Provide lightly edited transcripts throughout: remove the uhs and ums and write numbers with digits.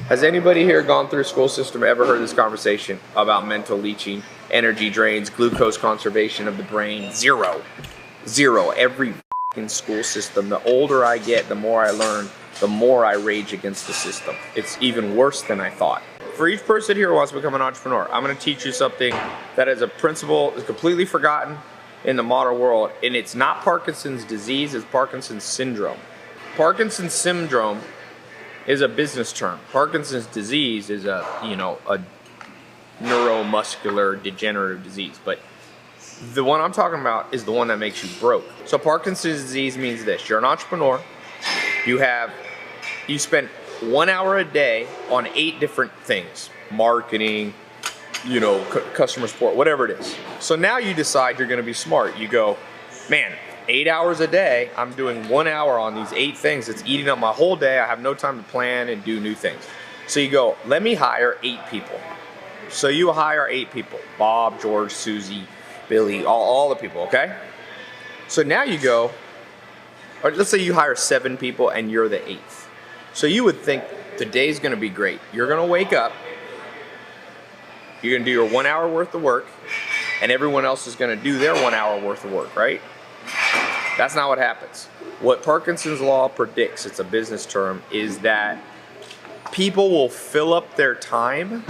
Has anybody here gone through a school system ever heard this conversation about mental leaching, energy drains, glucose conservation of the brain? Zero. Zero. Every fucking school system. The older I get, the more I learn, the more I rage against the system. It's even worse than I thought. For each person here who wants to become an entrepreneur, I'm going to teach you something that is a principle is completely forgotten in the modern world, and it's not Parkinson's disease, it's Parkinson's syndrome. Parkinson's syndrome is a business term. Parkinson's disease is a neuromuscular degenerative disease, but the one I'm talking about is the one that makes you broke. So Parkinson's disease means this: you're an entrepreneur, you spend 1 hour a day on 8 different things, marketing, customer support, whatever it is. So now you decide you're going to be smart. You go, man, 8 hours a day, I'm doing 1 hour on these 8 things. It's eating up my whole day. I have no time to plan and do new things. So you go, let me hire 8 people. So you hire 8 people: Bob, George, Susie, Billy, all the people, okay? So now you go, or let's say you hire 7 people and you're the 8th. So you would think the day's gonna be great. You're gonna wake up, you're gonna do your 1 hour worth of work, and everyone else is gonna do their 1 hour worth of work, right? That's not what happens. What Parkinson's law predicts, it's a business term, is that people will fill up their time.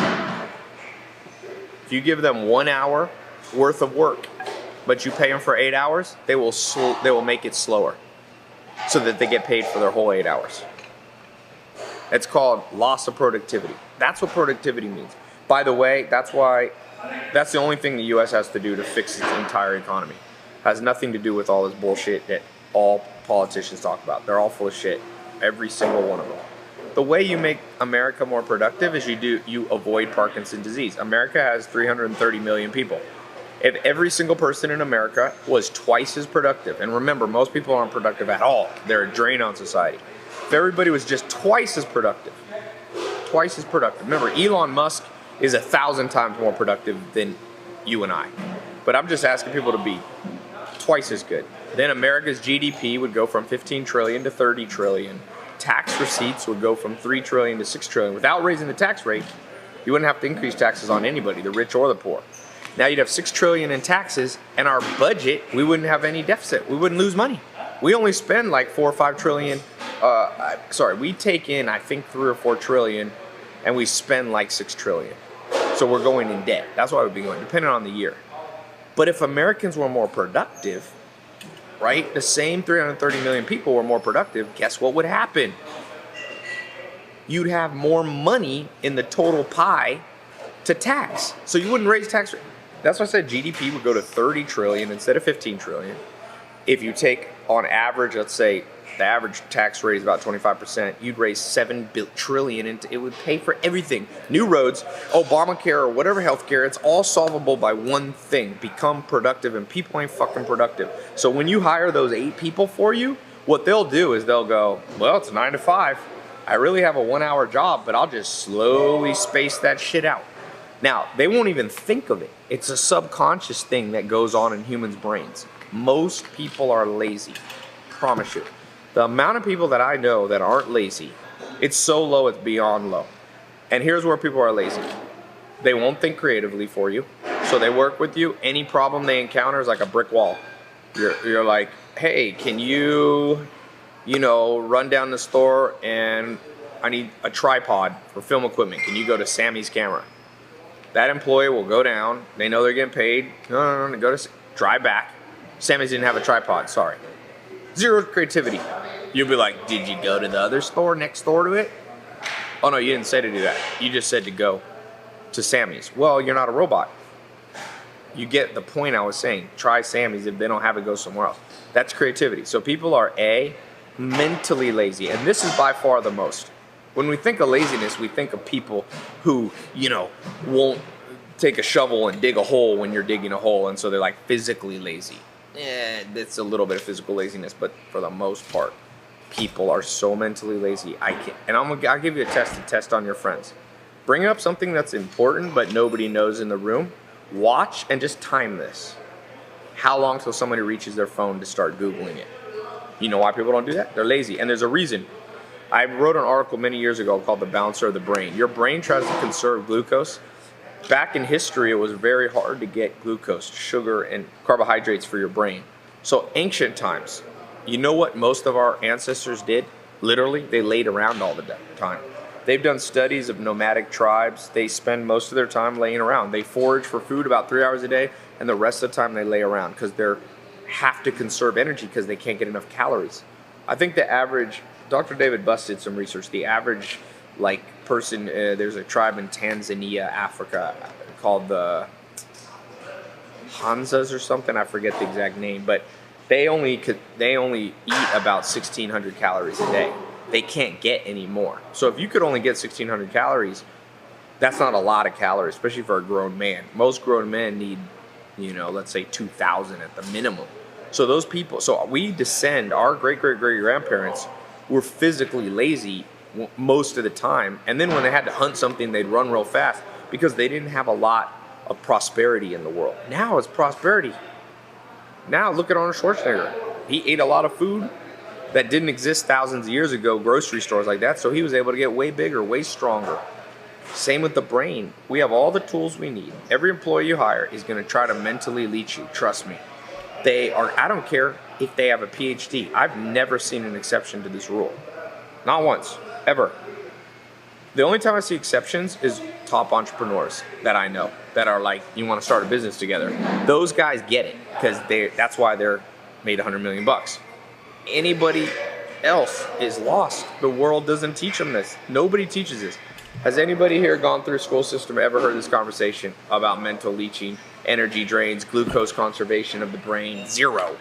If you give them 1 hour worth of work, but you pay them for 8 hours, they will make it slower so that they get paid for their whole 8 hours. It's called loss of productivity. That's what productivity means. By the way, that's the only thing the US has to do to fix its entire economy. It has nothing to do with all this bullshit that all politicians talk about. They're all full of shit, every single one of them. The way you make America more productive is you avoid Parkinson's disease. America has 330 million people. If every single person in America was twice as productive, and remember, most people aren't productive at all. They're a drain on society. If everybody was just twice as productive. Remember, Elon Musk is 1,000 times more productive than you and I. But I'm just asking people to be twice as good. Then America's GDP would go from 15 trillion to 30 trillion. Tax receipts would go from 3 trillion to 6 trillion. Without raising the tax rate, you wouldn't have to increase taxes on anybody, the rich or the poor. Now you'd have 6 trillion in taxes, and our budget, we wouldn't have any deficit. We wouldn't lose money. We only spend like 4 or 5 trillion. We take in, I think, 3 or 4 trillion, and we spend like 6 trillion. So we're going in debt. That's why we'd be going, depending on the year. But if Americans were more productive, right, the same 330 million people were more productive, guess what would happen? You'd have more money in the total pie to tax. So you wouldn't raise tax rate. That's why I said GDP would go to 30 trillion instead of 15 trillion. If you take on average, let's say the average tax rate is about 25%, you'd raise 7 trillion and it would pay for everything. New roads, Obamacare, or whatever healthcare, it's all solvable by one thing: become productive, and people ain't fucking productive. So when you hire those 8 people for you, what they'll do is they'll go, well, it's 9 to 5. I really have a 1 hour job, but I'll just slowly space that shit out. Now, they won't even think of it. It's a subconscious thing that goes on in humans' brains. Most people are lazy, promise you. The amount of people that I know that aren't lazy, it's so low, it's beyond low. And here's where people are lazy. They won't think creatively for you, so they work with you. Any problem they encounter is like a brick wall. You're like, hey, can you run down the store and I need a tripod for film equipment. Can you go to Sammy's Camera? That employee will go down. They know they're getting paid. No, go to drive back. Sammy's didn't have a tripod, sorry. Zero creativity. You'll be like, did you go to the other store next door to it? Oh no, you didn't say to do that. You just said to go to Sammy's. Well, you're not a robot. You get the point I was saying. Try Sammy's. If they don't have it, go somewhere else. That's creativity. So people are mentally lazy, and this is by far the most. When we think of laziness, we think of people who, won't take a shovel and dig a hole when you're digging a hole, and so they're like physically lazy. It's a little bit of physical laziness, but for the most part, people are so mentally lazy. I'll give you a test to test on your friends. Bring up something that's important but nobody knows in the room. Watch and just time this. How long till somebody reaches their phone to start Googling it? You know why people don't do that? They're lazy, and there's a reason. I wrote an article many years ago called The Balancer of the Brain. Your brain tries to conserve glucose. Back in history, it was very hard to get glucose, sugar, and carbohydrates for your brain. So ancient times, you know what most of our ancestors did? Literally, they laid around all the time. They've done studies of nomadic tribes. They spend most of their time laying around. They forage for food about 3 hours a day, and the rest of the time they lay around because they have to conserve energy because they can't get enough calories. I think the average, Dr. David Buss did some research, the average person, there's a tribe in Tanzania, Africa, called the Hansas or something, I forget the exact name, but they only eat about 1,600 calories a day. They can't get any more. So if you could only get 1,600 calories, that's not a lot of calories, especially for a grown man. Most grown men need, let's say 2,000 at the minimum. So those people, so we descend, our great-great-great-grandparents were physically lazy most of the time. And then when they had to hunt something, they'd run real fast because they didn't have a lot of prosperity in the world. Now it's prosperity. Now look at Arnold Schwarzenegger. He ate a lot of food that didn't exist thousands of years ago, grocery stores like that, so he was able to get way bigger, way stronger. Same with the brain. We have all the tools we need. Every employee you hire is going to try to mentally leech you, trust me. I don't care if they have a PhD. I've never seen an exception to this rule. Not once, ever. The only time I see exceptions is top entrepreneurs that I know that are like, you want to start a business together. Those guys get it because that's why they're made $100 million. Anybody else is lost. The world doesn't teach them this. Nobody teaches this. Has anybody here gone through a school system, ever heard this conversation about mental leaching, energy drains, glucose conservation of the brain? Zero.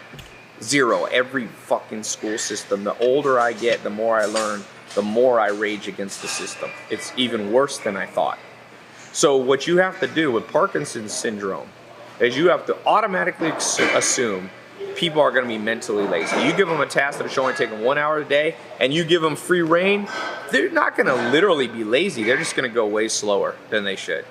Every fucking school system. The older I get, the more I learn, the more I rage against the system. It's even worse than I thought. So what you have to do with Parkinson's syndrome is you have to automatically assume people are going to be mentally lazy. You give them a task that should only take them 1 hour a day, and you give them free reign, they're not going to literally be lazy. They're just going to go way slower than they should.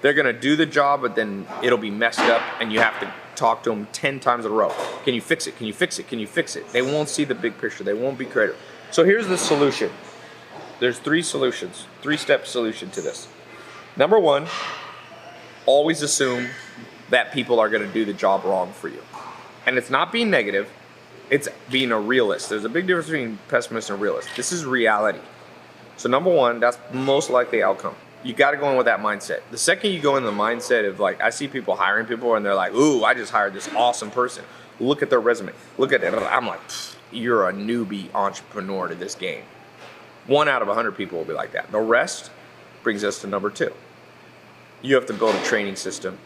They're going to do the job, but then it'll be messed up, and you have to talk to them 10 times in a row. Can you fix it? Can you fix it? Can you fix it? They won't see the big picture. They won't be creative. So here's the solution. There's 3 solutions, 3-step solution to this. Number 1, always assume that people are going to do the job wrong for you. And it's not being negative, it's being a realist. There's a big difference between pessimist and realist. This is reality. So number 1, that's most likely outcome. You got to go in with that mindset. The second you go in the mindset of I see people hiring people and they're like, ooh, I just hired this awesome person. Look at their resume. Look at it. I'm like, you're a newbie entrepreneur to this game. 1 out of 100 people will be like that. The rest brings us to number 2. You have to build a training system.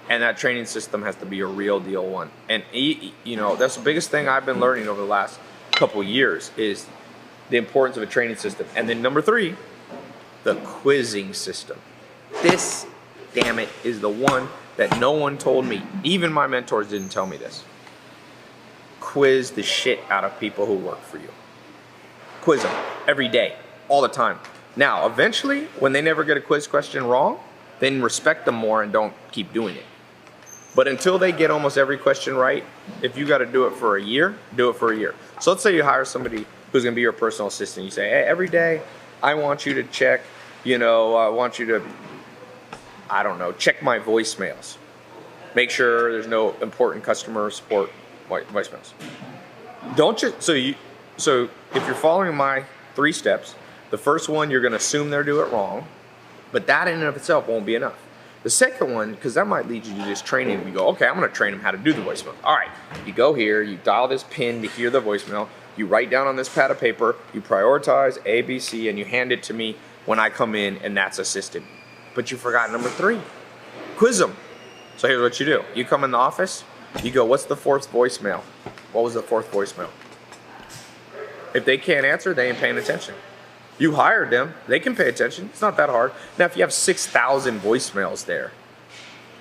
And that training system has to be a real deal one. And that's the biggest thing I've been learning over the last couple years is the importance of a training system. And then number 3, the quizzing system. This, damn it, is the one that no one told me. Even my mentors didn't tell me this. Quiz the shit out of people who work for you. Quiz them every day, all the time. Now, eventually, when they never get a quiz question wrong, then respect them more and don't keep doing it. But until they get almost every question right, if you got to do it for a year, do it for a year. So let's say you hire somebody who's going to be your personal assistant. You say, hey, every day I want you to check, I want you to, check my voicemails. Make sure there's no important customer support voicemails. So if you're following my 3 steps, the first one, you're going to assume they'll do it wrong, but that in and of itself won't be enough. The second one, because that might lead you to just training. You go, okay, I'm going to train them how to do the voicemail. All right, you go here, you dial this pin to hear the voicemail, you write down on this pad of paper, you prioritize A, B, C, and you hand it to me when I come in, and that's a system. But you forgot number 3, quiz them. So here's what you do. You come in the office, you go, what's the 4th voicemail? What was the 4th voicemail? If they can't answer, they ain't paying attention. You hired them, they can pay attention. It's not that hard. Now, if you have 6,000 voicemails there,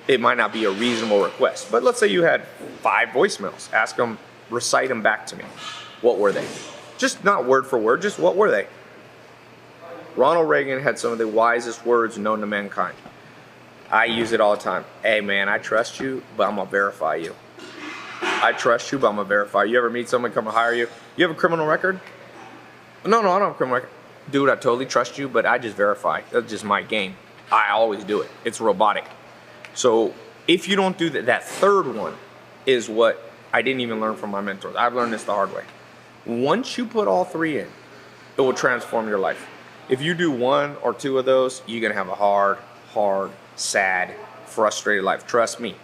it might not be a reasonable request. But let's say you had 5 voicemails. Ask them, recite them back to me. What were they? Just not word for word, just what were they? Ronald Reagan had some of the wisest words known to mankind. I use it all the time. Hey man, I trust you, but I'm gonna verify you. I trust you, but I'm gonna verify you. You ever meet someone come to hire you? You have a criminal record? No, I don't have criminal record. Dude, I totally trust you, but I just verify. That's just my game. I always do it. It's robotic. So if you don't do that, that third one is what I didn't even learn from my mentors. I've learned this the hard way. Once you put all three in, it will transform your life. If you do one or two of those, you're gonna have a hard, sad, frustrated life. Trust me,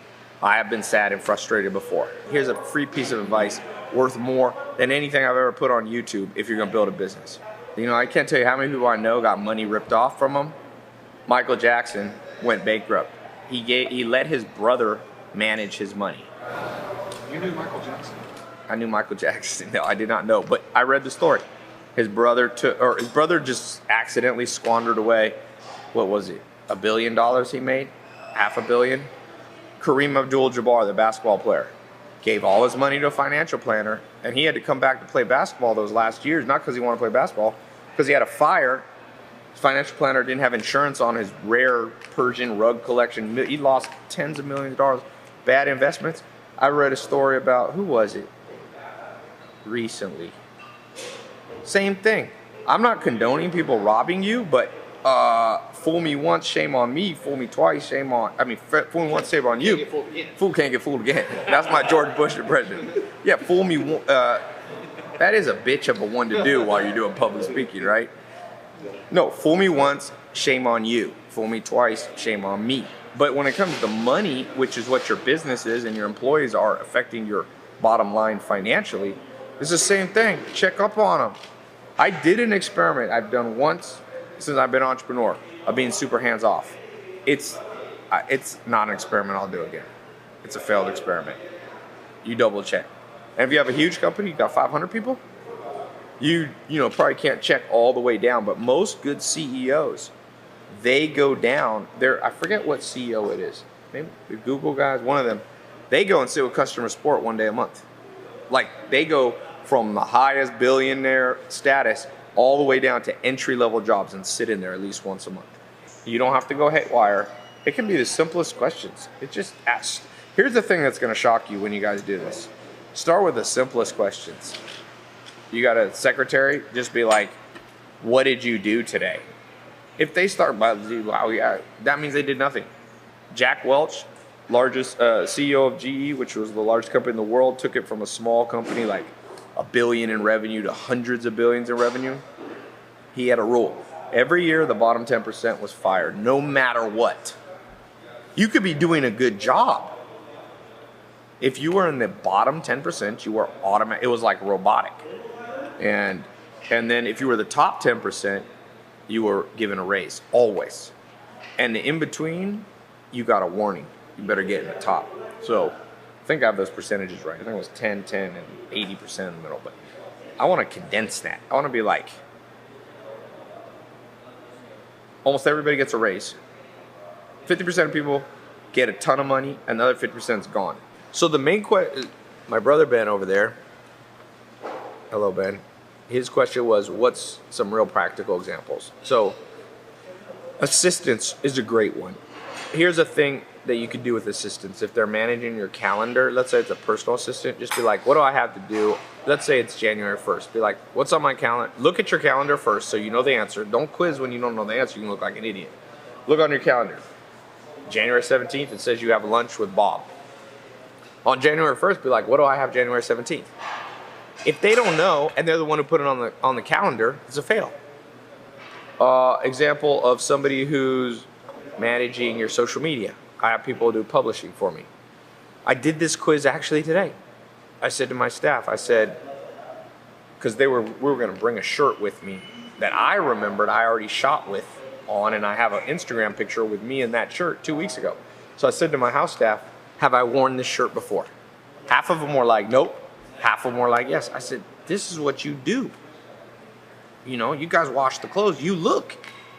I have been sad and frustrated before. Here's a free piece of advice worth more than anything I've ever put on YouTube if you're gonna build a business. You know, I can't tell you how many people I know got money ripped off from them. Michael Jackson went bankrupt. He let his brother manage his money. You knew Michael Jackson? I knew Michael Jackson. No, I did not know, but I read the story. His brother just accidentally squandered away, what was it, $1 billion he made? $500 million? Kareem Abdul-Jabbar, the basketball player, gave all his money to a financial planner, and he had to come back to play basketball those last years, not because he wanted to play basketball, because he had a fire. His financial planner didn't have insurance on his rare Persian rug collection. He lost tens of millions of dollars. Bad investments. I read a story about, who was it? Recently. Same thing. I'm not condoning people robbing you, but fool me once, shame on me. Fool me twice, fool me once, shame on you. Fool can't get fooled again. That's my George Bush impression. Yeah, fool me. That is a bitch of a one to do while you're doing public speaking, right? No, fool me once, shame on you. Fool me twice, shame on me. But when it comes to money, which is what your business is and your employees are affecting your bottom line financially, it's the same thing. Check up on them. I did an experiment I've done once since I've been an entrepreneur of being super hands off. It's not an experiment I'll do again. It's a failed experiment. You double check. And if you have a huge company, you got 500 people, you probably can't check all the way down, but most good CEOs, they go down there. I forget what CEO it is. Maybe the Google guys, one of them, they go and sit with customer support one day a month. Like they go from the highest billionaire status all the way down to entry-level jobs and sit in there at least once a month. You don't have to go haywire. It can be the simplest questions. It just asks. Here's the thing that's going to shock you when you guys do this. Start with the simplest questions. You got a secretary, just be like, what did you do today? If they start by, wow, yeah, that means they did nothing. Jack Welch, largest CEO of GE, which was the largest company in the world, took it from a small company like $1 billion in revenue to hundreds of billions in revenue. He had a rule. Every year, the bottom 10% was fired, no matter what. You could be doing a good job. If you were in the bottom 10%, you were automatic. It was like robotic. And then if you were the top 10%, you were given a raise, always. And the in between, you got a warning. You better get in the top. So I think I have those percentages right. I think it was 10, 10, and 80% in the middle. But I want to condense that. I want to be like, almost everybody gets a raise. 50% of people get a ton of money, and the other 50% is gone. So the main question, my brother Ben over there, hello Ben, his question was, what's some real practical examples? So assistance is a great one. Here's a thing that you could do with assistants. If they're managing your calendar, let's say it's a personal assistant, just be like, what do I have to do? Let's say it's January 1st. Be like, what's on my calendar? Look at your calendar first so you know the answer. Don't quiz when you don't know the answer. You can look like an idiot. Look on your calendar. January 17th, it says you have lunch with Bob. On January 1st, be like, what do I have January 17th? If they don't know, and they're the one who put it on the calendar, it's a fail. Example of somebody who's managing your social media. I have people do publishing for me. I did this quiz actually today. I said to my staff, I said, because we were going to bring a shirt with me that I remembered I already shot with on, and I have an Instagram picture with me in that shirt 2 weeks ago. So I said to my house staff, have I worn this shirt before? Half of them were like, nope. Half of them were like, yes. I said, this is what you do. You know, you guys wash the clothes, you look.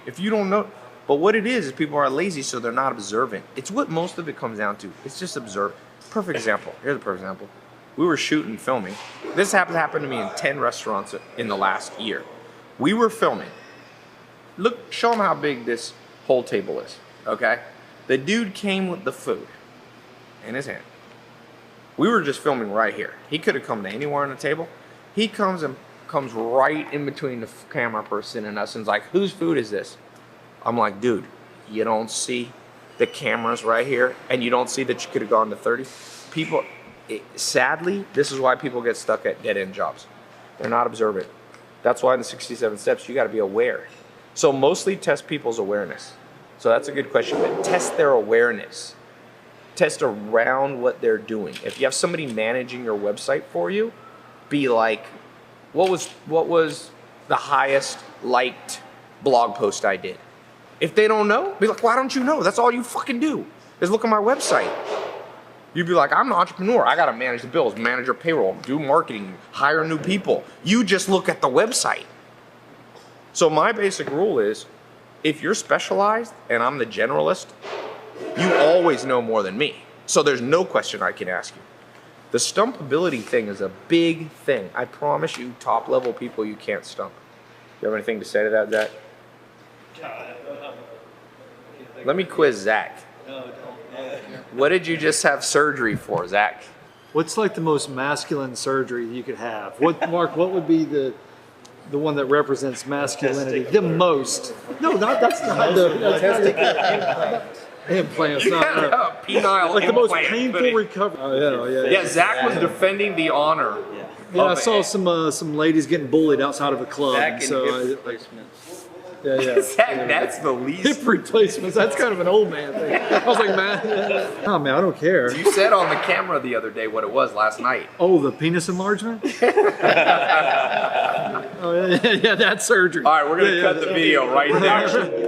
If you don't know, but what it is people are lazy, so they're not observant. It's what most of it comes down to. It's just observe. Perfect example. Here's a perfect example. We were shooting, filming. This happened to me in 10 restaurants in the last year. We were filming. Look, show them how big this whole table is, okay? The dude came with the food in his hand. We were just filming right here. He could have come to anywhere on the table. He comes and comes right in between the camera person and us and's like, whose food is this? I'm like, dude, you don't see the cameras right here, and you don't see that you could have gone to 30? People, sadly, this is why people get stuck at dead-end jobs. They're not observant. That's why in the 67 steps, you got to be aware. So mostly test people's awareness. So that's a good question, but test their awareness. Test around what they're doing. If you have somebody managing your website for you, be like, what was the highest liked blog post I did? If they don't know, be like, why don't you know? That's all you fucking do is look at my website. You'd be like, I'm an entrepreneur. I got to manage the bills, manage your payroll, do marketing, hire new people. You just look at the website. So my basic rule is, if you're specialized and I'm the generalist, you always know more than me. So there's no question I can ask you. The stumpability thing is a big thing. I promise you, top level people, you can't stump. You have anything to say to that, Zach? Let me quiz Zach. What did you just have surgery for, Zach? What's like the most masculine surgery you could have? Mark, what would be the one that represents masculinity the most? No, that's not the implants. You Not, had a penile like the most implant, painful but recovery. yeah, Zach was defending the honor. Yeah, I of saw it. some ladies getting bullied outside of a club. Back and so hip I, replacements. Zach, that's the least. hip replacements. That's kind of an old man thing. I was like, man, oh man, I don't care. You said on the camera the other day what it was last night. Oh, the penis enlargement? Oh yeah, that's surgery. All right, we're gonna cut the video right there.